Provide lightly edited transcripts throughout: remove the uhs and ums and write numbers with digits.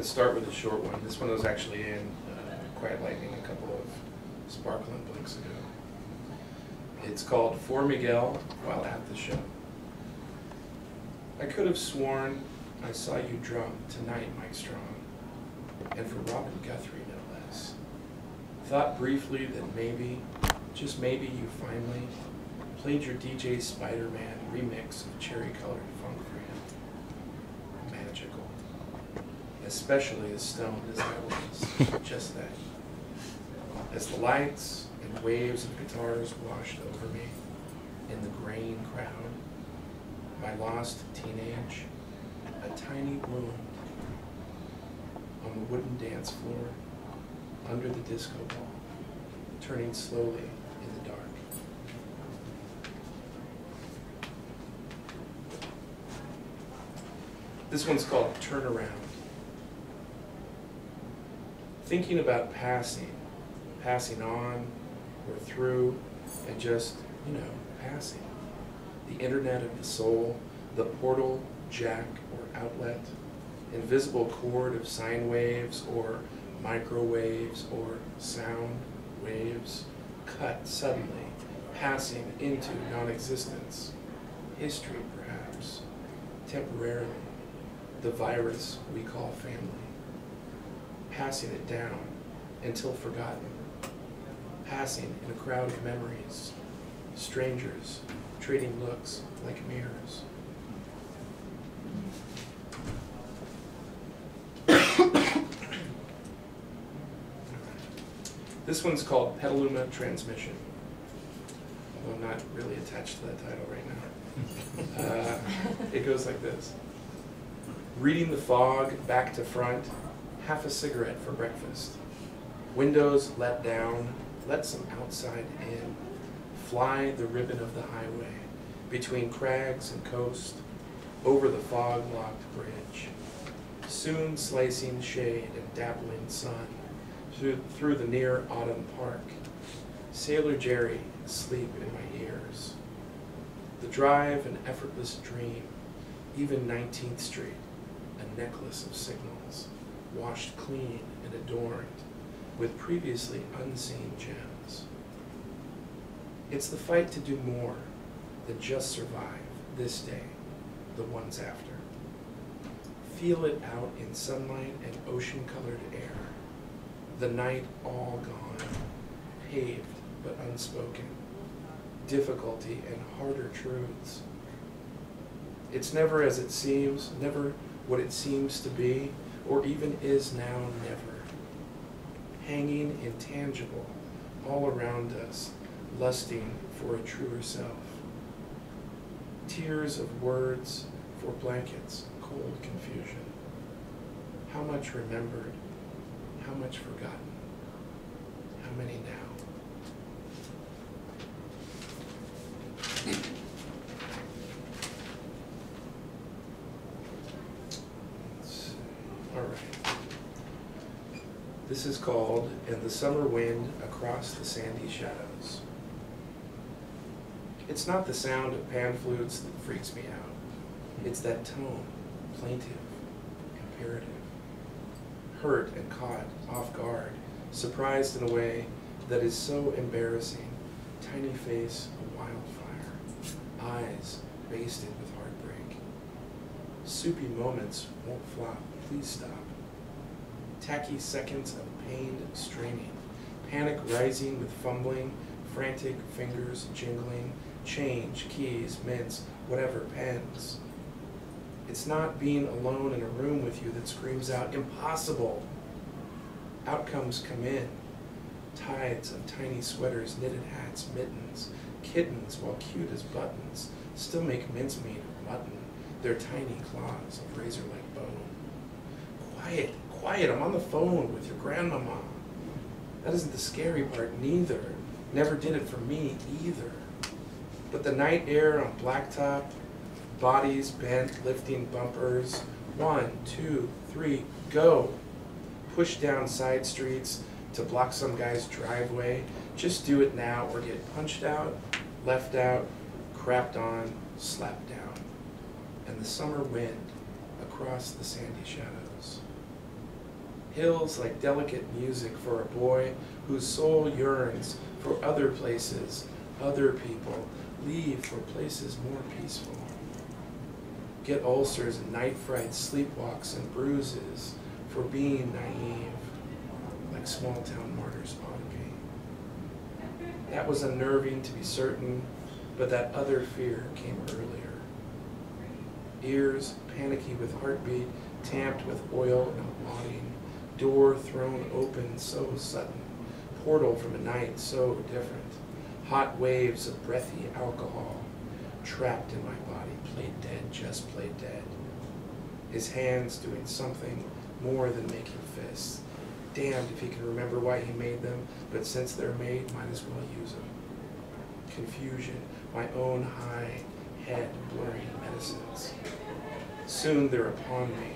Let's start with a short one. This one was actually in Quiet Lightning a couple of sparkling blinks ago. It's called For Miguel While at the Show. I could have sworn I saw you drunk tonight, Mike Strong, and for Robin Guthrie, no less. Thought briefly that maybe, just maybe, you finally played your DJ Spider-Man remix of cherry-colored funk for him. Magical. Especially as stoned as I was, just then. As the lights and waves of guitars washed over me in the graying crowd, my lost teenage, a tiny wound on the wooden dance floor under the disco ball, turning slowly in the dark. This one's called Turn Around. Thinking about passing on or through, and just, passing. The internet of the soul, the portal, jack, or outlet, invisible cord of sine waves or microwaves or sound waves, cut suddenly, passing into non-existence. History, perhaps, temporarily, the virus we call family. Passing it down until forgotten. Passing in a crowd of memories, strangers trading looks like mirrors. This one's called Petaluma Transmission, although I'm not really attached to that title right now. It goes like this. Reading the fog back to front, half a cigarette for breakfast. Windows let down, let some outside in. Fly the ribbon of the highway, between crags and coast, over the fog-locked bridge. Soon slicing shade and dappling sun, through the near autumn park. Sailor Jerry asleep in my ears. The drive an effortless dream, even 19th Street, a necklace of signals, washed clean and adorned with previously unseen gems. It's the fight to do more than just survive this day, the ones after. Feel it out in sunlight and ocean-colored air. The night all gone, paved but unspoken. Difficulty and harder truths. It's never as it seems, never what it seems to be, or even is now never. Hanging intangible all around us, lusting for a truer self. Tears of words for blankets, cold confusion. How much remembered, how much forgotten, how many now? Let's see. All right. This is called "And the Summer Wind Across the Sandy Shadows." It's not the sound of pan flutes that freaks me out. It's that tone, plaintive, imperative. Hurt and caught off guard, surprised in a way that is so embarrassing. Tiny face, a wildfire. Eyes basted with heartbreak. Soupy moments won't flop. Please stop. Tacky seconds of pained straining. Panic rising with fumbling, frantic fingers jingling. Change, keys, mints, whatever, pens. It's not being alone in a room with you that screams out, impossible. Outcomes come in. Tides of tiny sweaters, knitted hats, mittens. Kittens, while cute as buttons, still make mincemeat of mutton. Their tiny claws of razor-like bone. Quiet, quiet, I'm on the phone with your grandmama. That isn't the scary part, neither. Never did it for me, either. But the night air on blacktop, bodies bent, lifting bumpers. 1, 2, 3, go. Push down side streets to block some guy's driveway. Just do it now or get punched out, left out, crapped on, slapped down. And the summer wind across the sandy shadows. Hills like delicate music for a boy whose soul yearns for other places, other people. Leave for places more peaceful. Get ulcers and night frights, sleepwalks and bruises for being naive, like small-town martyrs ought to be. That was unnerving to be certain, but that other fear came earlier. Ears panicky with heartbeat, tamped with oil and wadding, door thrown open so sudden, portal from a night so different, hot waves of breathy alcohol, trapped in my body, played dead, just played dead. His hands doing something more than making fists. Damned if he can remember why he made them, but since they're made, might as well use them. Confusion, my own high head blurring medicines. Soon they're upon me,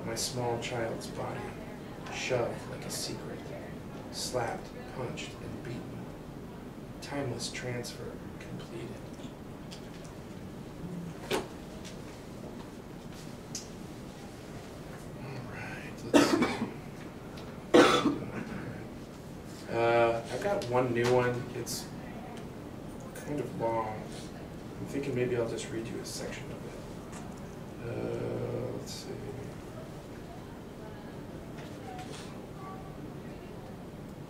my small child's body, shoved like a secret, slapped, punched, and beaten. Timeless transfer completed. I've got one new one. It's kind of long. I'm thinking maybe I'll just read you a section of it. Let's see.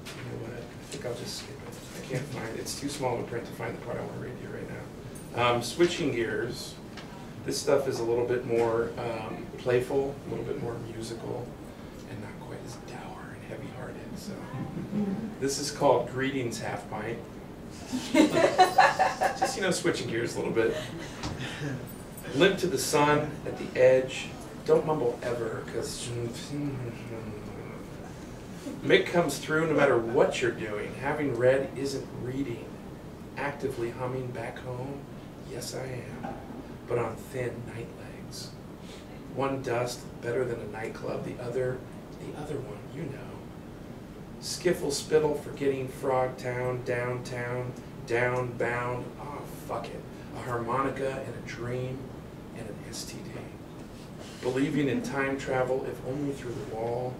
You know what? I think I'll just skip it. I can't find it. It's too small of a print to find the part I want to read you right now. Switching gears. This stuff is a little bit more playful, a little bit more musical, and not quite as dour and heavy-hearted. So, this is called Greetings, Half Pint. Just, switching gears a little bit. Limp to the sun at the edge. Don't mumble ever, because Mick comes through no matter what you're doing. Having read isn't reading. Actively humming back home. Yes, I am. But on thin night legs. One dust better than a nightclub, the other one, you know. Skiffle spittle forgetting Frogtown, downtown, downbound, oh fuck it. A harmonica and a dream and an STD. Believing in time travel, if only through the wall.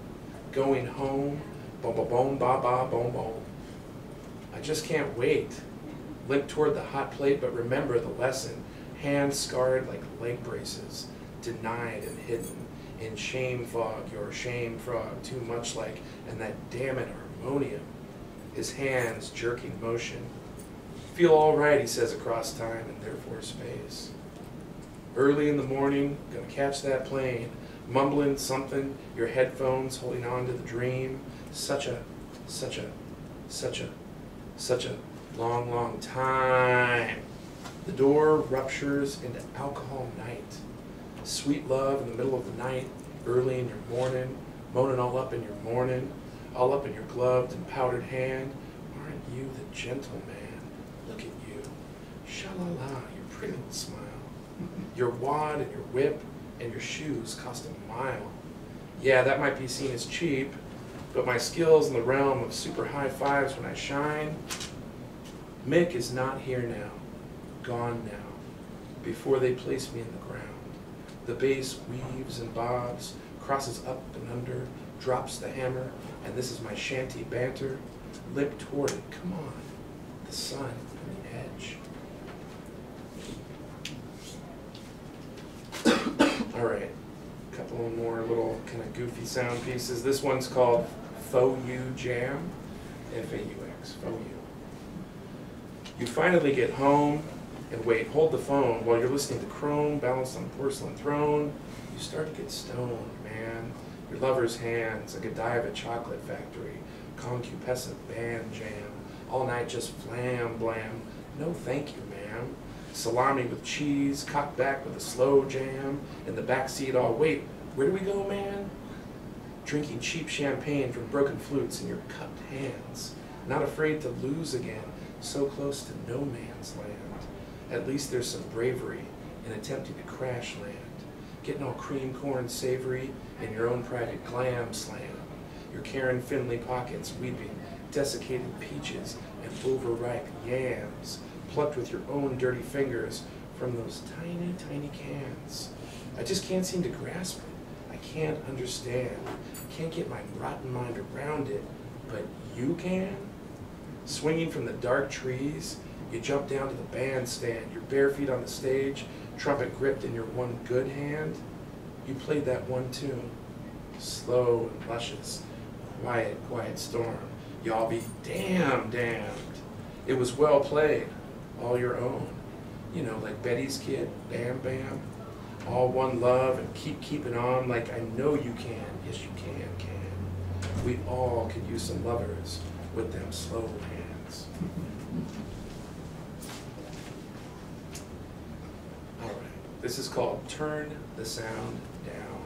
Going home, boom, ba ba, boom, boom. I just can't wait. Limp toward the hot plate, but remember the lesson. Hands scarred like leg braces, denied and hidden. In shame fog, your shame frog, too much like, and that damn it harmonium. His hands jerking motion. Feel all right, he says across time and therefore space. Early in the morning, gonna catch that plane, mumbling something, your headphones holding on to the dream. Such a long, long time. The door ruptures into alcohol night. Sweet love in the middle of the night, early in your morning, moaning all up in your morning, all up in your gloved and powdered hand. Aren't you the gentleman? Look at you. Sha-la-la, your pretty little smile. Your wad and your whip and your shoes cost a mile. Yeah, that might be seen as cheap, but my skills in the realm of super high fives when I shine. Mick is not here now, gone now, before they place me in the ground. The bass weaves and bobs, crosses up and under, drops the hammer, and this is my shanty banter. Limp toward it, come on, the sun and the edge. All right, a couple more little kind of goofy sound pieces. This one's called Faux You Jam, F-A-U-X, Faux You. You finally get home, and wait, hold the phone while you're listening to Chrome balanced on a porcelain throne. You start to get stoned, man. Your lover's hands, a Godiva chocolate factory, concupiscent band jam, all night just flam blam. No thank you, ma'am. Salami with cheese, cocked back with a slow jam. In the backseat, all wait, where do we go, man? Drinking cheap champagne from broken flutes in your cupped hands. Not afraid to lose again, so close to no man's land. At least there's some bravery in attempting to crash land. Getting all cream corn savory in your own private glam slam. Your Karen Finley pockets weeping desiccated peaches and overripe yams, plucked with your own dirty fingers from those tiny, tiny cans. I just can't seem to grasp it. I I can't understand. I can't get my rotten mind around it, but you can? Swinging from the dark trees, you jump down to the bandstand, your bare feet on the stage, trumpet gripped in your one good hand. You played that one tune, slow and luscious, quiet, quiet storm. Y'all be damned. It was well played, all your own. You know, like Betty's Kid, Bam Bam. All one love and keep keeping on like I know you can. Yes, you can. We all could use some lovers with them slow hands. All right, this is called Turn the Sound Down.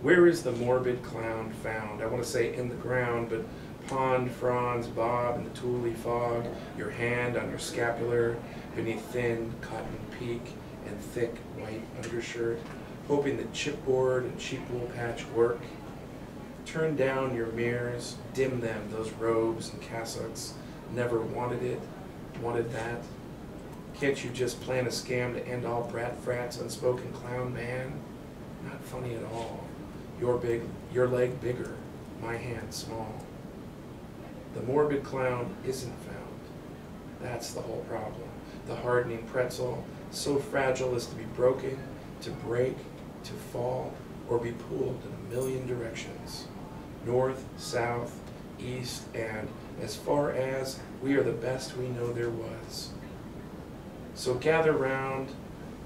Where is the morbid clown found? I want to say in the ground, but pond fronds bob in the tooly fog, your hand on your scapular, beneath thin cotton peak and thick white undershirt, hoping that chipboard and sheep wool patch work. Turn down your mirrors, dim them, those robes and cassocks. Never wanted it, wanted that. Can't you just plan a scam to end all brat frats, unspoken clown man? Not funny at all. Your leg bigger, my hand small. The morbid clown isn't found. That's the whole problem. The hardening pretzel, so fragile as to be broken, to break, to fall, or be pulled in a million directions. North, south, east, and as far as we are the best we know there was. So gather round,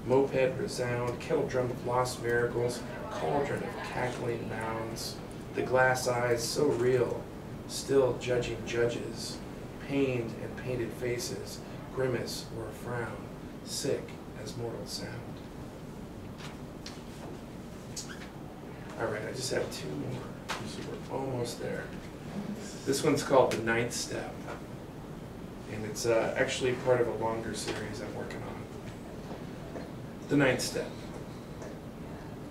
moped resound, kettle drum of lost miracles, cauldron of cackling mounds, the glass eyes so real, still judging judges, pained and painted faces, grimace or a frown, sick as mortal sound. All right, I just have two more, so we're almost there. This one's called The Ninth Step, and it's actually part of a longer series I'm working on. The Ninth Step.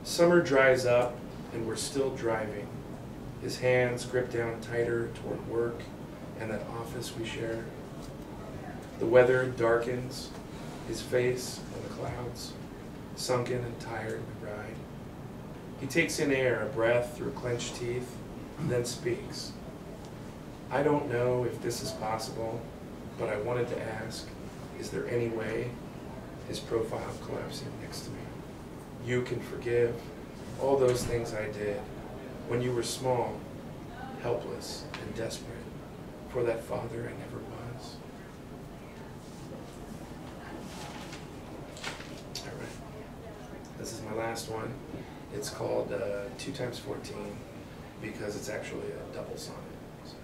Summer dries up, and we're still driving. His hands grip down tighter toward work and that office we share. The weather darkens, his face in the clouds, sunken and tired we ride. He takes in air, a breath through clenched teeth, then speaks. I don't know if this is possible, but I wanted to ask, is there any way? His profile collapsing next to me. You can forgive all those things I did when you were small, helpless, and desperate for that father I never was. All right, this is my last one. It's called 2 times 14 because it's actually a double sonnet. So.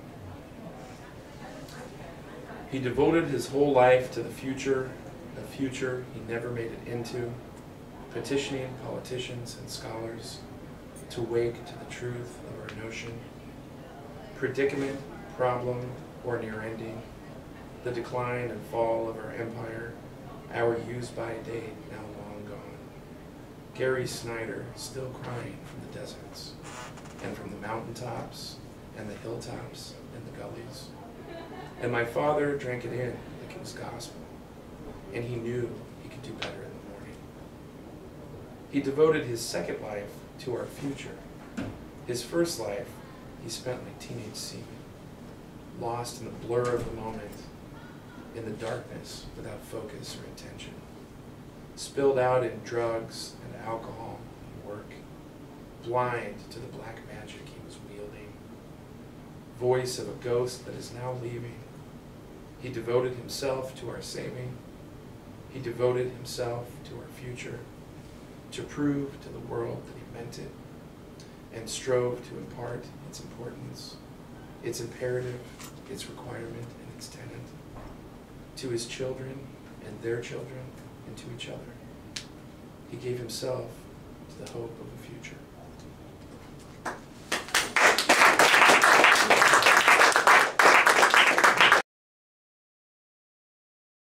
He devoted his whole life to the future, a future he never made it into, petitioning politicians and scholars to wake to the truth of our notion, predicament, problem, or near ending, the decline and fall of our empire, our use-by date now long gone. Gary Snyder still crying from the deserts, and from the mountaintops, and the hilltops, and the gullies. And my father drank it in like it was gospel, and he knew he could do better in the morning. He devoted his second life to our future. His first life, he spent like teenage semen, lost in the blur of the moment, in the darkness without focus or intention, spilled out in drugs and alcohol and work, blind to the black magic he was wielding, voice of a ghost that is now leaving. He devoted himself to our saving. He devoted himself to our future, to prove to the world that he meant it, and strove to impart its importance, its imperative, its requirement, and its tenet, to his children and their children, and to each other. He gave himself to the hope of a future.